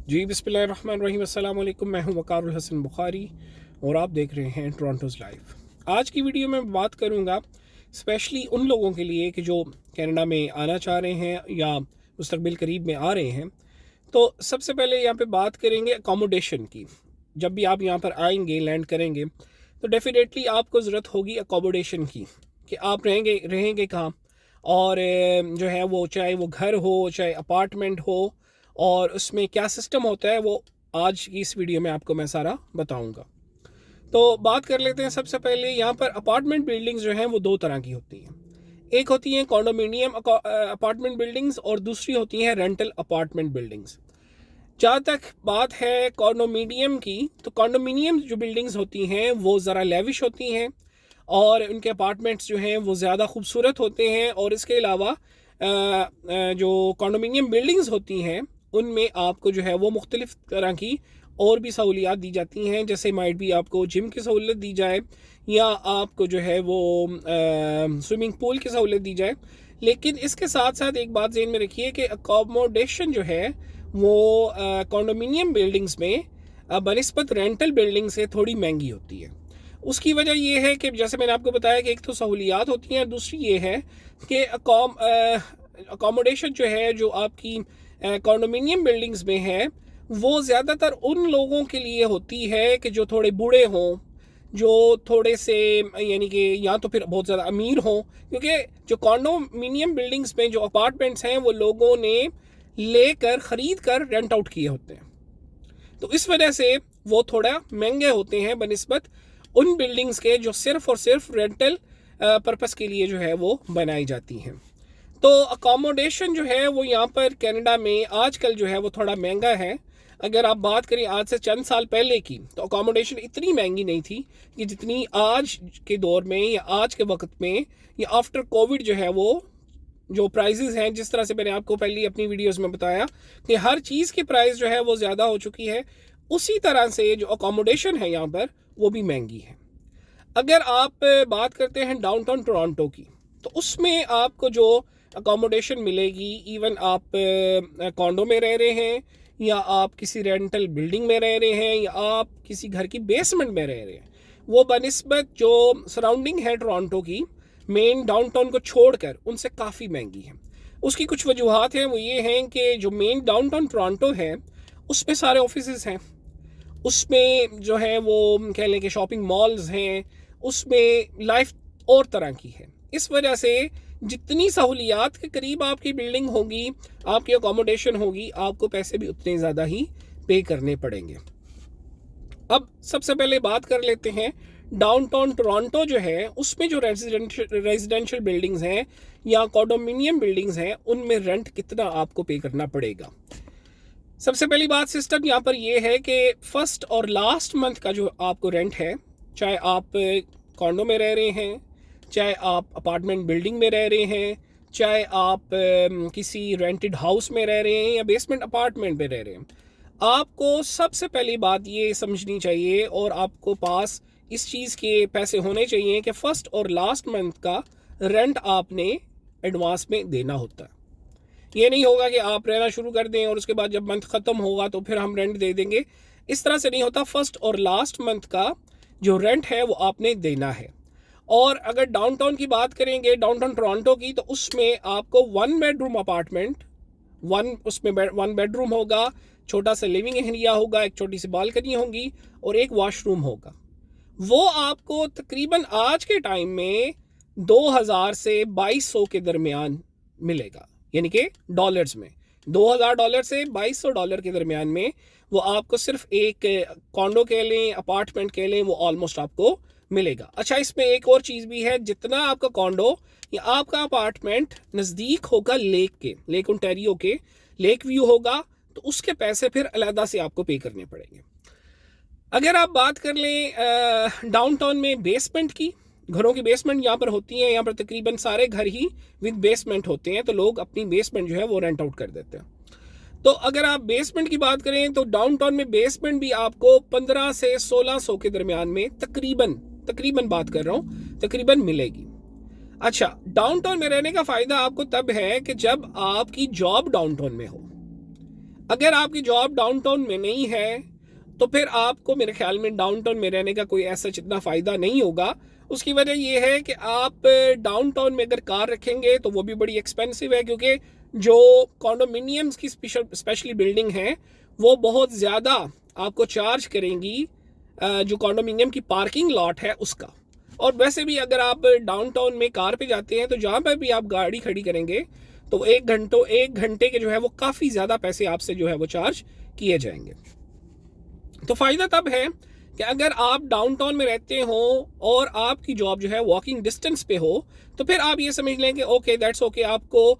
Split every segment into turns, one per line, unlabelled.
जी बिस्मिल्लाहिर्रहमानिर्रहीम, अस्सलाम वालेकुम। मैं हूं वक़ारुल हसन बुखारी और आप देख रहे हैं टोरंटोज़ लाइव। आज की वीडियो में बात करूंगा स्पेशली उन लोगों के लिए कि जो कनाडा में आना चाह रहे हैं या मुस्तकबिल करीब में आ रहे हैं। तो सबसे पहले यहाँ पे बात करेंगे अकोमोडेशन की। जब भी आप यहाँ पर आएंगे, लैंड करेंगे, तो डेफिनेटली आपको ज़रूरत होगी अकोमोडेशन की कि आप रहेंगे कहाँ। और जो है वो चाहे वो घर हो चाहे अपार्टमेंट हो, और उसमें क्या सिस्टम होता है वो आज की इस वीडियो में आपको मैं सारा बताऊंगा। तो बात कर लेते हैं। सबसे पहले यहाँ पर अपार्टमेंट बिल्डिंग्स जो हैं वो दो तरह की होती हैं। एक होती हैं कॉन्डोमिनियम अपार्टमेंट बिल्डिंग्स और दूसरी होती हैं रेंटल अपार्टमेंट बिल्डिंग्स। जहाँ तक बात है कॉन्डोमिनियम की, तो कॉन्डोमिनियम जो बिल्डिंग्स होती हैं वो ज़रा लेविश होती हैं और उनके अपार्टमेंट्स जो हैं वो ज़्यादा खूबसूरत होते हैं। और इसके अलावा जो कॉन्डोमिनियम बिल्डिंग्स होती हैं उनमें आपको जो है वो मुख्तलिफ़ तरह की और भी सहूलियात दी जाती हैं। जैसे माइट भी आपको जिम की सहूलत दी जाए या आपको जो है वो स्विमिंग पूल की सहूलत दी जाए। लेकिन इसके साथ साथ एक बात ज़हन में रखिए कि अकोमोडेशन जो है वो कॉन्डोमिनियम बिल्डिंग्स में बनिस्बत रेंटल बिल्डिंग से थोड़ी महंगी होती है। उसकी वजह ये है कि जैसे मैंने आपको बताया कि एक तो सहूलियात होती हैं, दूसरी ये है कि अकोमोडेशन जो है जो आपकी कॉन्डोमिनियम बिल्डिंग्स में है वो ज़्यादातर उन लोगों के लिए होती है कि जो थोड़े बूढ़े हों, जो थोड़े से यानी कि या तो फिर बहुत ज़्यादा अमीर हों। क्योंकि जो कॉन्डोमिनियम बिल्डिंग्स में जो अपार्टमेंट्स हैं वो लोगों ने लेकर ख़रीद कर रेंट आउट किए होते हैं, तो इस वजह से वो थोड़ा महंगे होते हैं बनिस्बत उन बिल्डिंग्स के जो सिर्फ़ और सिर्फ रेंटल पर्पस के लिए जो है वो बनाई जाती हैं। तो अकोमोडेशन जो है वो यहाँ पर कनाडा में आजकल जो है वो थोड़ा महंगा है। अगर आप बात करें आज से चंद साल पहले की, तो अकोमोडेशन इतनी महंगी नहीं थी कि जितनी आज के दौर में या आज के वक्त में या आफ्टर कोविड जो है वो जो प्राइजेज़ हैं, जिस तरह से मैंने आपको पहले अपनी वीडियोस में बताया कि हर चीज़ की प्राइस जो है वो ज़्यादा हो चुकी है, उसी तरह से जो अकोमोडेशन है यहाँ पर वो भी महंगी है। अगर आप बात करते हैं डाउनटाउन टोरंटो की, तो उसमें आपको जो अकोमोडेशन मिलेगी, इवन आप कॉन्डो में रह रहे हैं या आप किसी रेंटल बिल्डिंग में रह रहे हैं या आप किसी घर की बेसमेंट में रह रहे हैं, वो बनिस्बत जो सराउंडिंग है टोरंटो की मेन डाउनटाउन को छोड़कर उनसे काफ़ी महंगी है। उसकी कुछ वजूहत हैं, वो ये हैं कि जो मेन डाउनटाउन टोरंटो है उसमें सारे ऑफिसेज हैं, उसमें जो है वो कह लें कि शॉपिंग मॉल्स हैं, उसमें लाइफ और तरह की है। इस वजह से जितनी सहूलियात के करीब आपकी बिल्डिंग होगी, आपकी अकोमोडेशन होगी, आपको पैसे भी उतने ज़्यादा ही पे करने पड़ेंगे। अब सबसे पहले बात कर लेते हैं डाउनटाउन टोरंटो जो है उसमें जो रेजिडेंशियल बिल्डिंग्स हैं या कॉन्डोमिनियम बिल्डिंग्स हैं उनमें रेंट कितना आपको पे करना पड़ेगा। सबसे पहली बात सिस्टम यहाँ पर ये है कि फर्स्ट और लास्ट मंथ का जो आपको रेंट है, चाहे आप कॉन्डो में रह रहे हैं, चाहे आप अपार्टमेंट बिल्डिंग में रह रहे हैं, चाहे आप किसी रेंटेड हाउस में रह रहे हैं या बेसमेंट अपार्टमेंट में रह रहे हैं, आपको सबसे पहली बात ये समझनी चाहिए और आपको पास इस चीज़ के पैसे होने चाहिए कि फ़र्स्ट और लास्ट मंथ का रेंट आपने एडवांस में देना होता है। ये नहीं होगा कि आप रहना शुरू कर दें और उसके बाद जब मंथ ख़त्म होगा तो फिर हम रेंट दे देंगे। इस तरह से नहीं होता। फर्स्ट और लास्ट मंथ का जो रेंट है वो आपने देना है। और अगर डाउनटाउन की बात करेंगे, डाउनटाउन टोरंटो की, तो उसमें आपको 1 बेडरूम अपार्टमेंट, उसमें 1 बेडरूम होगा, छोटा सा लिविंग एरिया होगा, एक छोटी सी बालकनी होगी और एक वॉशरूम होगा। वो आपको तकरीबन आज के टाइम में 2000 से 2200 के दरमियान मिलेगा, यानी कि डॉलर्स में $2000 से $2200 के दरमियान में वो आपको सिर्फ एक कॉन्डो कह लें, अपार्टमेंट कह लें, वो ऑलमोस्ट आपको मिलेगा। अच्छा, इसमें एक और चीज़ भी है, जितना आपका कॉन्डो या आपका अपार्टमेंट नज़दीक होगा लेक ओंटारियो के, लेक व्यू होगा, तो उसके पैसे फिर अलहदा से आपको पे करने पड़ेंगे। अगर आप बात कर लें डाउनटाउन में बेसमेंट की, घरों की बेसमेंट यहाँ पर होती हैं, यहाँ पर तकरीबन सारे घर ही विद बेसमेंट होते हैं, तो लोग अपनी बेसमेंट जो है वो रेंट आउट कर देते हैं। तो अगर आप बेसमेंट की बात करें तो डाउनटाउन में बेसमेंट भी आपको 1500 से 1600 के दरमियान में तकरीबन बात कर रहा हूँ, तकरीबन मिलेगी। अच्छा, डाउनटाउन में रहने का फ़ायदा आपको तब है कि जब आपकी जॉब डाउनटाउन में हो। अगर आपकी जॉब डाउनटाउन में नहीं है तो फिर आपको मेरे ख्याल में डाउनटाउन में रहने का कोई ऐसा इतना फ़ायदा नहीं होगा। उसकी वजह ये है कि आप डाउनटाउन में अगर कार रखेंगे तो वो भी बड़ी एक्सपेंसिव है, क्योंकि जो कॉन्डोमिनियम्स की स्पेशली बिल्डिंग है वो बहुत ज़्यादा आपको चार्ज करेंगी जो कॉन्डोमिनियम की पार्किंग लॉट है उसका। और वैसे भी अगर आप डाउनटाउन में कार पे जाते हैं तो जहाँ पर भी आप गाड़ी खड़ी करेंगे तो एक घंटे के जो है वो काफ़ी ज़्यादा पैसे आपसे जो है वो चार्ज किए जाएंगे। तो फ़ायदा तब है कि अगर आप डाउनटाउन में रहते हो और आपकी जॉब जो है वॉकिंग डिस्टेंस पे हो तो फिर आप ये समझ लें कि ओके दैट्स ओके, आपको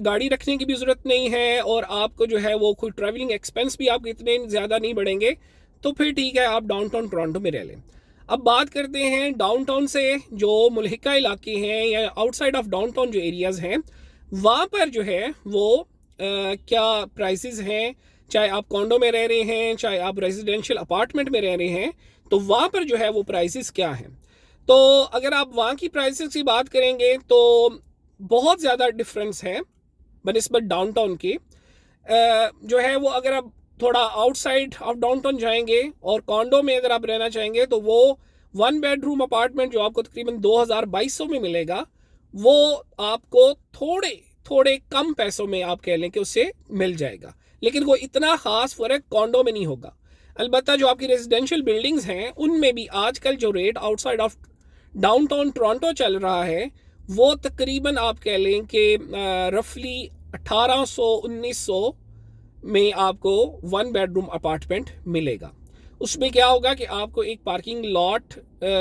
गाड़ी रखने की भी ज़रूरत नहीं है और आपको जो है वो कोई ट्रैवलिंग एक्सपेंस भी आपके इतने ज़्यादा नहीं बढ़ेंगे, तो फिर ठीक है आप डाउनटाउन टोरंटो में रह लें। अब बात करते हैं डाउनटाउन से जो मुल्हिका इलाके हैं या आउटसाइड ऑफ डाउनटाउन जो एरियाज़ हैं वहाँ पर जो है वो क्या प्राइसेस हैं, चाहे आप कॉन्डो में रह रहे हैं चाहे आप रेजिडेंशियल अपार्टमेंट में रह रहे हैं, तो वहाँ पर जो है वो प्राइसेस क्या हैं। तो अगर आप वहाँ की प्राइसेस की बात करेंगे तो बहुत ज़्यादा डिफरेंस है बनिस्बत डाउनटाउन के। जो है वो अगर आप थोड़ा आउटसाइड ऑफ डाउनटाउन जाएंगे और कॉन्डो में अगर आप रहना चाहेंगे तो वो 1 बेडरूम अपार्टमेंट जो आपको तकरीबन 2200 में मिलेगा वो आपको थोड़े कम पैसों में आप कह लें कि उससे मिल जाएगा, लेकिन वो इतना ख़ास फ़र्क कॉन्डो में नहीं होगा। अलबत्ता जो आपकी रेजिडेंशियल बिल्डिंग्स हैं उनमें भी आजकल जो rate outside of downtown Toronto चल रहा है वो तकरीबन आप कह लें कि रफली 1800-1900 में आपको 1 बेडरूम अपार्टमेंट मिलेगा। उसमें क्या होगा कि आपको एक पार्किंग लॉट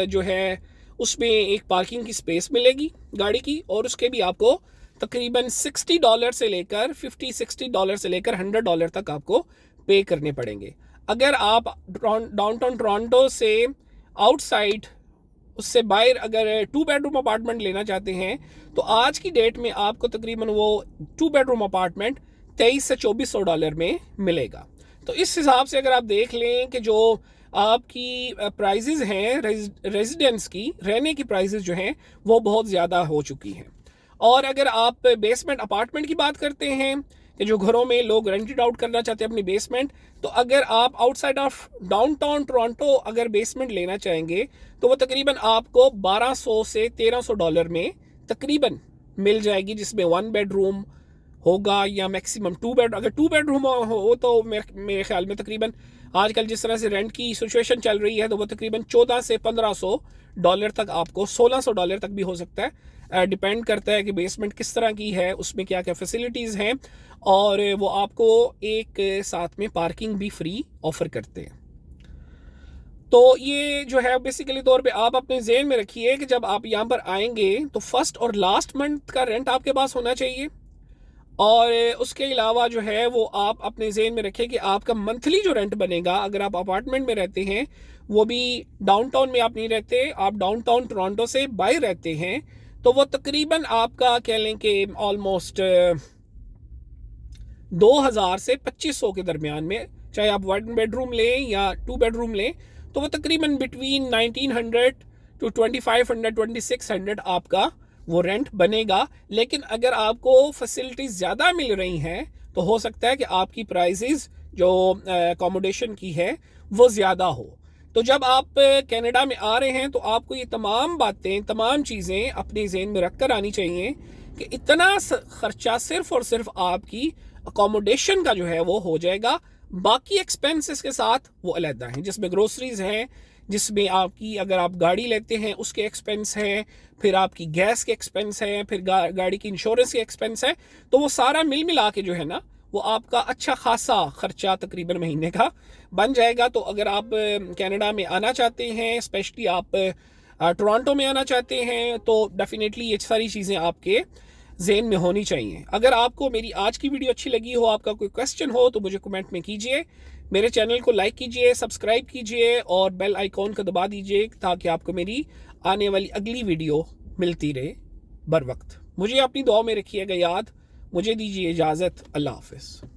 जो है उसमें एक पार्किंग की स्पेस मिलेगी गाड़ी की, और उसके भी आपको तकरीबन $60 से लेकर $50-60 से लेकर $100 तक आपको पे करने पड़ेंगे। अगर आप डाउनटाउन टोरंटो से आउटसाइड उससे बाहर अगर 2 बेडरूम अपार्टमेंट लेना चाहते हैं तो आज की डेट में आपको तकरीबन वो 2 बेडरूम अपार्टमेंट $2300 से $2400 में मिलेगा। तो इस हिसाब से अगर आप देख लें कि जो आपकी प्राइजेज़ हैं रेजिडेंस की रहने की प्राइजेज़ जो हैं वो बहुत ज़्यादा हो चुकी हैं। और अगर आप बेसमेंट अपार्टमेंट की बात करते हैं कि जो घरों में लोग रेंटेड आउट करना चाहते हैं अपनी बेसमेंट, तो अगर आप आउटसाइड ऑफ डाउनटाउन टोरंटो अगर बेसमेंट लेना चाहेंगे तो वो तकरीबन आपको $1200 से $1300 में तकरीबन मिल जाएगी, जिसमें 1 बेडरूम होगा या मैक्सिमम 2 बेड। अगर 2 बेडरूम हो तो मेरे ख्याल में तकरीबन आजकल जिस तरह से रेंट की सिचुएशन चल रही है तो वो तकरीबन $1400 से $1500 तक, आपको $1600 तक भी हो सकता है। डिपेंड करता है कि बेसमेंट किस तरह की है, उसमें क्या क्या फैसिलिटीज़ हैं, और वो आपको एक साथ में पार्किंग भी फ्री ऑफ़र करते हैं। तो ये जो है बेसिकली तौर पे आप अपने जेहन में रखिए कि जब आप यहाँ पर आएंगे तो फर्स्ट और लास्ट मंथ का रेंट आपके पास होना चाहिए, और उसके अलावा जो है वो आप अपने जेहन में रखें कि आपका मंथली जो रेंट बनेगा अगर आप अपार्टमेंट में रहते हैं, वो भी डाउनटाउन में आप नहीं रहते, आप डाउनटाउन टोरंटो से बाहर रहते हैं, तो वो तकरीबन आपका कह लें कि ऑलमोस्ट 2000 से 2500 के दरमियान में, चाहे आप 1 बेडरूम लें या 2 बेडरूम लें, तो वो तकरीबन बिटवीन 1900 टू 2500 2600 आपका वो रेंट बनेगा। लेकिन अगर आपको फैसिलिटीज़ ज़्यादा मिल रही हैं तो हो सकता है कि आपकी प्राइसेस जो अकोमोडेशन की है वो ज़्यादा हो। तो जब आप कनाडा में आ रहे हैं तो आपको ये तमाम बातें, तमाम चीज़ें अपने ज़हन में रख कर आनी चाहिए कि इतना ख़र्चा सिर्फ़ और सिर्फ आपकी अकोमोडेशन का जो है वो हो जाएगा, बाकी एक्सपेंसेस के साथ वो अलहदा हैं, जिसमें ग्रोसरीज हैं, जिसमें आपकी अगर आप गाड़ी लेते हैं उसके एक्सपेंस हैं, फिर आपकी गैस के एक्सपेंस हैं, फिर गाड़ी की इंश्योरेंस के एक्सपेंस है, तो वो सारा मिल मिला के जो है ना वो आपका अच्छा खासा ख़र्चा तकरीबन महीने का बन जाएगा। तो अगर आप कनाडा में आना चाहते हैं, स्पेशली आप टोरंटो में आना चाहते हैं, तो डेफिनेटली ये सारी चीज़ें आपके ज़हन में होनी चाहिए। अगर आपको मेरी आज की वीडियो अच्छी लगी हो, आपका कोई क्वेश्चन हो, तो मुझे कमेंट में कीजिए। मेरे चैनल को लाइक कीजिए, सब्सक्राइब कीजिए और बेल आइकॉन को दबा दीजिए ताकि आपको मेरी आने वाली अगली वीडियो मिलती रहे बर वक्त। मुझे अपनी दुआ में रखिएगा याद। मुझे दीजिए इजाज़त। अल्लाह हाफ़िज़।